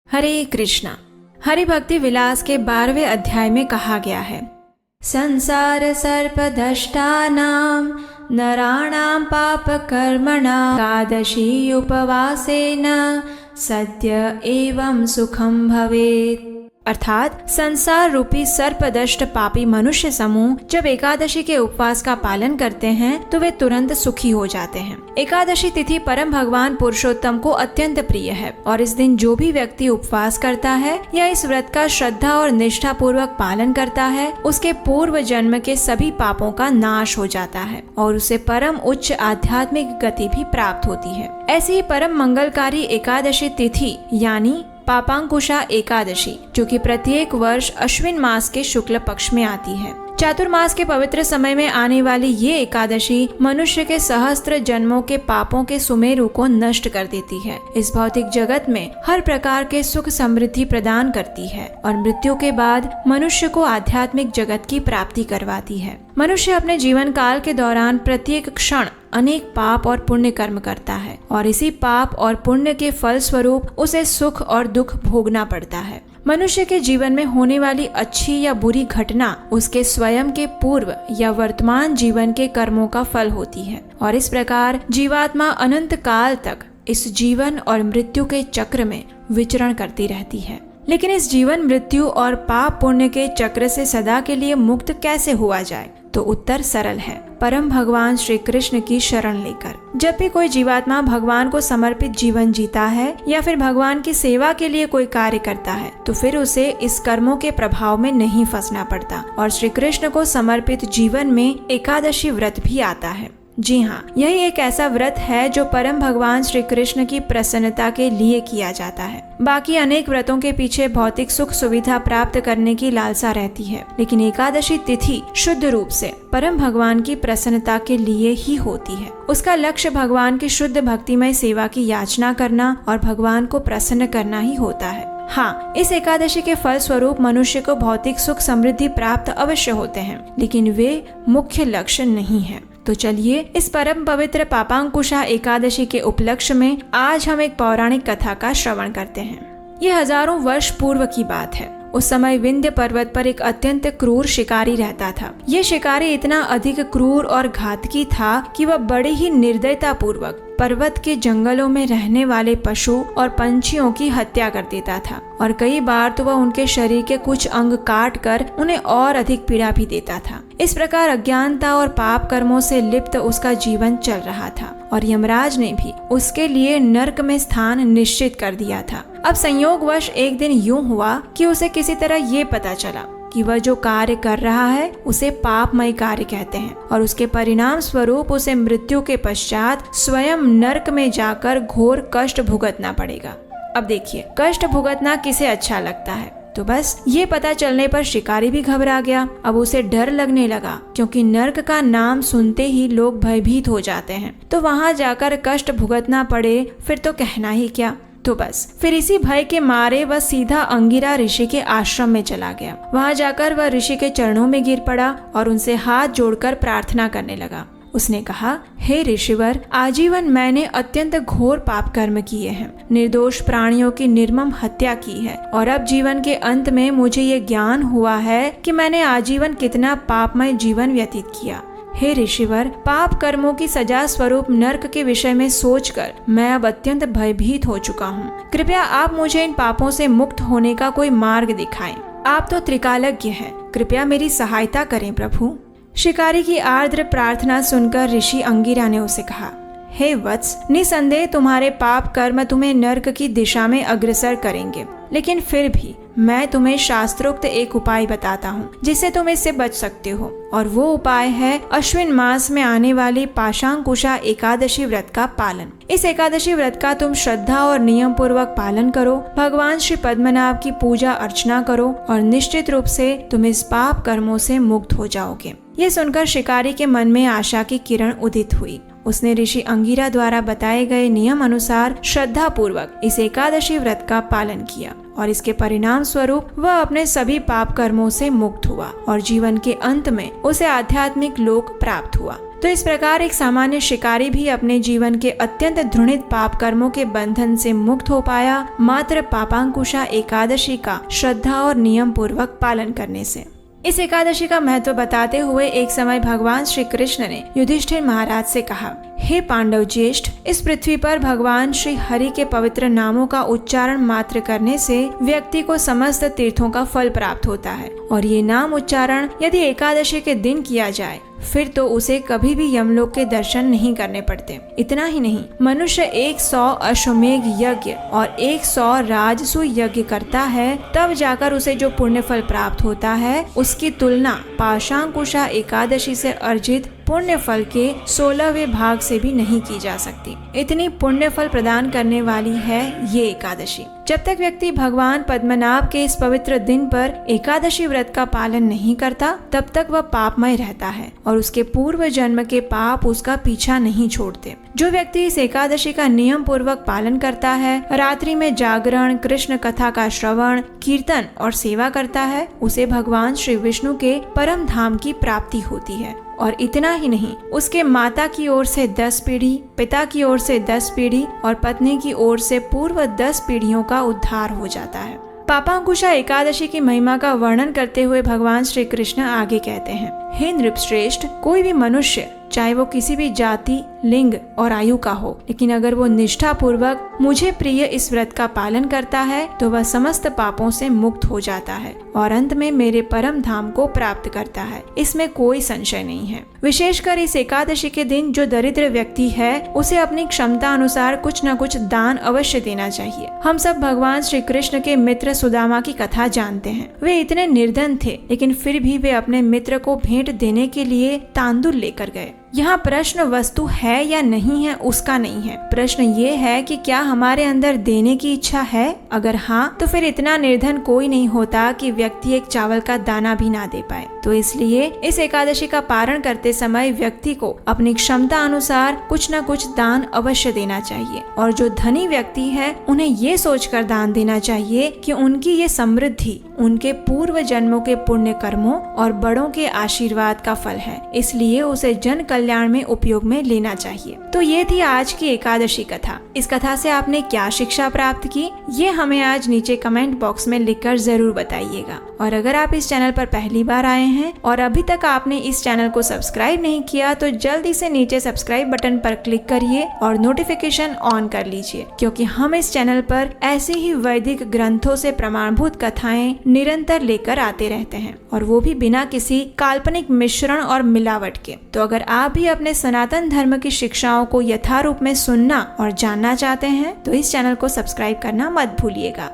हरे कृष्णा। हरि भक्ति विलास के 12वें अध्याय में कहा गया है, संसार सर्पदष्टानां नराणां पाप कर्मणां एकादशी उपवासेन सद्य एवं सुखम भवेत्। अर्थात संसार रूपी सर्पदष्ट पापी मनुष्य समूह जब एकादशी के उपवास का पालन करते हैं तो वे तुरंत सुखी हो जाते हैं। एकादशी तिथि परम भगवान पुरुषोत्तम को अत्यंत प्रिय है और इस दिन जो भी व्यक्ति उपवास करता है या इस व्रत का श्रद्धा और निष्ठा पूर्वक पालन करता है उसके पूर्व जन्म के सभी पापों का नाश हो जाता है और उसे परम उच्च आध्यात्मिक गति भी प्राप्त होती है। ऐसी ही परम मंगलकारी एकादशी तिथि यानी पापांकुशा एकादशी जो कि प्रत्येक वर्ष अश्विन मास के शुक्ल पक्ष में आती है। चातुर्मास के पवित्र समय में आने वाली ये एकादशी मनुष्य के सहस्त्र जन्मों के पापों के सुमेरु को नष्ट कर देती है। इस भौतिक जगत में हर प्रकार के सुख समृद्धि प्रदान करती है और मृत्यु के बाद मनुष्य को आध्यात्मिक जगत की प्राप्ति करवाती है। मनुष्य अपने जीवन काल के दौरान प्रत्येक क्षण अनेक पाप और पुण्य कर्म करता है और इसी पाप और पुण्य के फल स्वरूप उसे सुख और दुख भोगना पड़ता है। मनुष्य के जीवन में होने वाली अच्छी या बुरी घटना उसके स्वयं के पूर्व या वर्तमान जीवन के कर्मों का फल होती है और इस प्रकार जीवात्मा अनंत काल तक इस जीवन और मृत्यु के चक्र में विचरण करती रहती है। लेकिन इस जीवन मृत्यु और पाप पुण्य के चक्र से सदा के लिए मुक्त कैसे हुआ जाए? तो उत्तर सरल है, परम भगवान श्री कृष्ण की शरण लेकर। जब भी कोई जीवात्मा भगवान को समर्पित जीवन जीता है या फिर भगवान की सेवा के लिए कोई कार्य करता है तो फिर उसे इस कर्मों के प्रभाव में नहीं फंसना पड़ता और श्री कृष्ण को समर्पित जीवन में एकादशी व्रत भी आता है। जी हाँ, यही एक ऐसा व्रत है जो परम भगवान श्री कृष्ण की प्रसन्नता के लिए किया जाता है। बाकी अनेक व्रतों के पीछे भौतिक सुख सुविधा प्राप्त करने की लालसा रहती है, लेकिन एकादशी तिथि शुद्ध रूप से परम भगवान की प्रसन्नता के लिए ही होती है। उसका लक्ष्य भगवान की शुद्ध भक्तिमय सेवा की याचना करना और भगवान को प्रसन्न करना ही होता है। हाँ, इस एकादशी के फल स्वरूप मनुष्य को भौतिक सुख समृद्धि प्राप्त अवश्य होते हैं, लेकिन वे मुख्य लक्ष्य नहीं है। तो चलिए इस परम पवित्र पापांकुशा एकादशी के उपलक्ष्य में आज हम एक पौराणिक कथा का श्रवण करते हैं। ये हजारों वर्ष पूर्व की बात है। उस समय विंध्य पर्वत पर एक अत्यंत क्रूर शिकारी रहता था। ये शिकारी इतना अधिक क्रूर और घातकी था कि वह बड़े ही निर्दयता पूर्वक पर्वत के जंगलों में रहने वाले पशु और पंछियों की हत्या कर देता था और कई बार तो वह उनके शरीर के कुछ अंग काट कर उन्हें और अधिक पीड़ा भी देता था। इस प्रकार अज्ञानता और पाप कर्मों से लिप्त उसका जीवन चल रहा था और यमराज ने भी उसके लिए नरक में स्थान निश्चित कर दिया था। अब संयोगवश एक दिन यूं हुआ कि उसे किसी तरह ये पता चला कि वह जो कार्य कर रहा है उसे पापमय कार्य कहते हैं और उसके परिणाम स्वरूप उसे मृत्यु के पश्चात स्वयं नरक में जाकर घोर कष्ट भुगतना पड़ेगा। अब देखिए, कष्ट भुगतना किसे अच्छा लगता है? तो बस ये पता चलने पर शिकारी भी घबरा गया। अब उसे डर लगने लगा क्योंकि नरक का नाम सुनते ही लोग भयभीत हो जाते हैं, तो वहाँ जाकर कष्ट भुगतना पड़े फिर तो कहना ही क्या। तो बस फिर इसी भय के मारे वह सीधा अंगिरा ऋषि के आश्रम में चला गया। वहां जाकर वह ऋषि के चरणों में गिर पड़ा और उनसे हाथ जोड़कर प्रार्थना करने लगा। उसने कहा, हे ऋषिवर, आजीवन मैंने अत्यंत घोर पाप कर्म किए हैं, निर्दोष प्राणियों की निर्मम हत्या की है और अब जीवन के अंत में मुझे ये ज्ञान हुआ है कि मैंने आजीवन कितना पापमय जीवन व्यतीत किया। हे ऋषिवर, पाप कर्मों की सजा स्वरूप नरक के विषय में सोचकर मैं अब अत्यंत भयभीत हो चुका हूँ। कृपया आप मुझे इन पापों से मुक्त होने का कोई मार्ग दिखाएं। आप तो त्रिकालज्ञ हैं, कृपया मेरी सहायता करें प्रभु। शिकारी की आर्द्र प्रार्थना सुनकर ऋषि अंगिरा ने उसे कहा, हे वत्स, निसंदेह तुम्हारे पाप कर्म तुम्हें नरक की दिशा में अग्रसर करेंगे, लेकिन फिर भी मैं तुम्हें शास्त्रोक्त एक उपाय बताता हूँ जिससे तुम इससे बच सकते हो और वो उपाय है अश्विन मास में आने वाली पाशांकुशा एकादशी व्रत का पालन। इस एकादशी व्रत का तुम श्रद्धा और नियम पूर्वक पालन करो, भगवान श्री पद्मनाभ की पूजा अर्चना करो और निश्चित रूप से तुम इस पाप कर्मों से मुक्त हो जाओगे। ये सुनकर शिकारी के मन में आशा की किरण उदित हुई। उसने ऋषि अंगिरा द्वारा बताए गए नियम अनुसार श्रद्धा पूर्वक इस एकादशी व्रत का पालन किया और इसके परिणाम स्वरूप वह अपने सभी पाप कर्मों से मुक्त हुआ और जीवन के अंत में उसे आध्यात्मिक लोक प्राप्त हुआ। तो इस प्रकार एक सामान्य शिकारी भी अपने जीवन के अत्यंत घृणित पाप कर्मों के बंधन से मुक्त हो पाया मात्र पापांकुशा एकादशी का श्रद्धा और नियम पूर्वक पालन करने से। इस एकादशी का महत्व बताते हुए एक समय भगवान श्री कृष्ण ने युधिष्ठिर महाराज से कहा, हे पांडव ज्येष्ठ, इस पृथ्वी पर भगवान श्री हरि के पवित्र नामों का उच्चारण मात्र करने से व्यक्ति को समस्त तीर्थों का फल प्राप्त होता है और ये नाम उच्चारण यदि एकादशी के दिन किया जाए फिर तो उसे कभी भी यमलोक के दर्शन नहीं करने पड़ते। इतना ही नहीं, मनुष्य 100 अश्वमेघ यज्ञ और 100 राजसूय यज्ञ करता है तब जाकर उसे जो पुण्य फल प्राप्त होता है उसकी तुलना पाशांकुशा एकादशी से अर्जित पुण्य फल के 16वें भाग से भी नहीं की जा सकती। इतनी पुण्य फल प्रदान करने वाली है ये एकादशी। जब तक व्यक्ति भगवान पद्मनाभ के इस पवित्र दिन पर एकादशी व्रत का पालन नहीं करता तब तक वह पापमय रहता है और उसके पूर्व जन्म के पाप उसका पीछा नहीं छोड़ते। जो व्यक्ति इस एकादशी का नियम पूर्वक पालन करता है, रात्रि में जागरण, कृष्ण कथा का श्रवण, कीर्तन और सेवा करता है, उसे भगवान श्री विष्णु के परम धाम की प्राप्ति होती है। और इतना ही नहीं, उसके माता की ओर से 10 पीढ़ी, पिता की ओर से 10 पीढ़ी और पत्नी की ओर से पूर्व 10 पीढ़ियों का उद्धार हो जाता है। पापांकुशा एकादशी की महिमा का वर्णन करते हुए भगवान श्री कृष्ण आगे कहते हैं, हे नृपश्रेष्ठ, कोई भी मनुष्य चाहे वो किसी भी जाति, लिंग और आयु का हो, लेकिन अगर वो निष्ठा पूर्वक मुझे प्रिय इस व्रत का पालन करता है तो वह समस्त पापों से मुक्त हो जाता है और अंत में मेरे परम धाम को प्राप्त करता है। इसमें कोई संशय नहीं है। विशेषकर इस एकादशी के दिन जो दरिद्र व्यक्ति है उसे अपनी क्षमता अनुसार कुछ न कुछ दान अवश्य देना चाहिए। हम सब भगवान श्री कृष्ण के मित्र सुदामा की कथा जानते हैं। वे इतने निर्धन थे लेकिन फिर भी वे अपने मित्र को भेंट देने के लिए तांदुल लेकर गए। यहाँ प्रश्न वस्तु है या नहीं है उसका नहीं है, प्रश्न ये है कि क्या हमारे अंदर देने की इच्छा है। अगर हाँ तो फिर इतना निर्धन कोई नहीं होता कि व्यक्ति एक चावल का दाना भी ना दे पाए। तो इसलिए इस एकादशी का पारण करते समय व्यक्ति को अपनी क्षमता अनुसार कुछ न कुछ दान अवश्य देना चाहिए और जो धनी व्यक्ति है उन्हें ये सोचकर दान देना चाहिए कि उनकी ये समृद्धि उनके पूर्व जन्मों के पुण्य कर्मों और बड़ों के आशीर्वाद का फल है, इसलिए उसे जन कल्याण में उपयोग में लेना चाहिए। तो ये थी आज की एकादशी कथा। इस कथा से आपने क्या शिक्षा प्राप्त की ये हमें आज नीचे कमेंट बॉक्स में लिखकर जरूर बताइएगा। और अगर आप इस चैनल पर पहली बार आए हैं और अभी तक आपने इस चैनल को सब्सक्राइब नहीं किया तो जल्दी से नीचे सब्सक्राइब बटन पर क्लिक करिए और नोटिफिकेशन ऑन कर लीजिए, क्योंकि हम इस चैनल पर ऐसे ही वैदिक ग्रंथों से प्रमाणभूत कथाएं निरंतर लेकर आते रहते हैं और वो भी बिना किसी काल्पनिक मिश्रण और मिलावट के। तो अगर आप भी अपने सनातन धर्म की शिक्षाओं को यथारूप में सुनना और जानना चाहते हैं तो इस चैनल को सब्सक्राइब करना मत भूलिएगा।